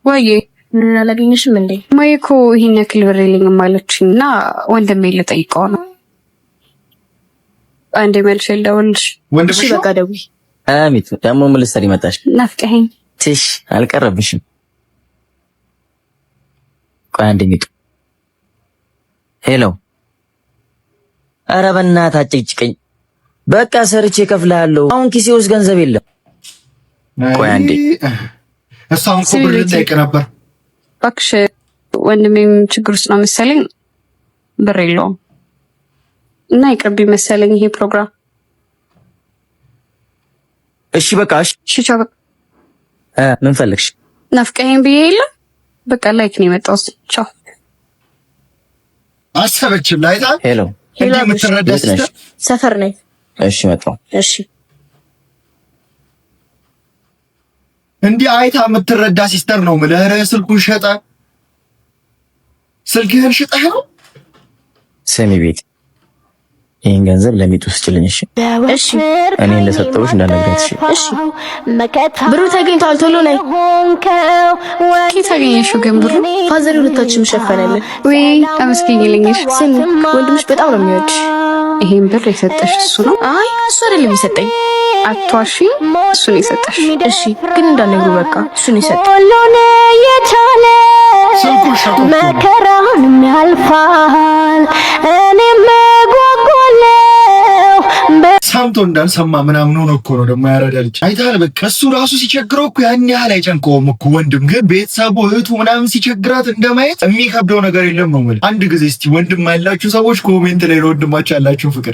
ወይ ምን አላገኘሽም እንዴ? ማይኮ ይሄን ያክል ብር የለኝም ማለችኝና ወንድሜ ልጠይቀው ነው። አንዴ መልሼ ልደውልልሽ። እሺ በቃ ደውይ። አሚት ደግሞ ምን ልትሰሪ መጣሽ? ናፍቀኸኝ። ትሽ አልቀረብሽም። ቆይ አንዴ ሚጡ። ሄሎ። ኧረ በእናትህ አጭቅጭቀኝ። በቃ ሰርቼ እከፍልሃለሁ። አሁን ኪሴ ውስጥ ገንዘብ የለም። ቆይ አንዴ እሷን እኮ ብር ልጠይቅ ነበር። እባክሽ ወንድሜም ችግር ውስጥ ነው መሰለኝ፣ ብር የለውም እና ይቅርብኝ መሰለኝ ይሄ ፕሮግራም። እሺ በቃ እሺ ቻው። ምን ፈልግሽ? ናፍቀኸኝ ብዬ የለ በቃ ላይክ ነው የመጣሁት። ቻው። አሰበችም ላይታ። ሄሎ እንዴ የምትረዳ ሲስተር ሰፈር ነኝ። እሺ መጣሁ። እሺ እንዲህ አይታ የምትረዳ ሲስተር ነው የምልህ። ኧረ ስልኩን ሸጠ። ስልክህን ሽጠህ ነው? ስሚ ቤት ይሄን ገንዘብ ለሚጡ ስጭልኝ። እሺ እሺ እኔ እንደሰጠሁሽ እንዳነግራት። እሺ ብሩ ተገኝቷል። ቶሎ ነይ። ኬት አገኘሽው ግን ብሩ? ፋዘር ሁለታችንም ሸፈነልን። ወይ አመስገኝልኝሽ። ስሚ ወንድምሽ በጣም ነው የሚወድሽ። ይሄን ብር የሰጠሽ እሱ ነው? አይ እሱ አይደለም የሰጠኝ። አትዋሺ፣ እሱ ነው የሰጠሽ። እሺ ግን እንዳትነግሩ በቃ እሱ ነው የሰጠኝ። ሁሉን የቻለ ስልኩን ሸጠ። መከራውንም ያልፋል። እኔም ጓጓለሁ ሰምቶ እንዳልሰማ ምናምን ሆኖ እኮ ነው ደግሞ ያረዳ ልጅ አይተሃል። በቃ እሱ ራሱ ሲቸግረው እኮ ያን ያህል አይጨንቀውም እኮ ወንድም። ግን ቤተሰቡ እህቱ ምናምን ሲቸግራት እንደማየት የሚከብደው ነገር የለም ነው የምልህ። አንድ ጊዜ እስቲ ወንድም ያላችሁ ሰዎች ኮሜንት ላይ ለወንድማችሁ ያላችሁ ፍቅር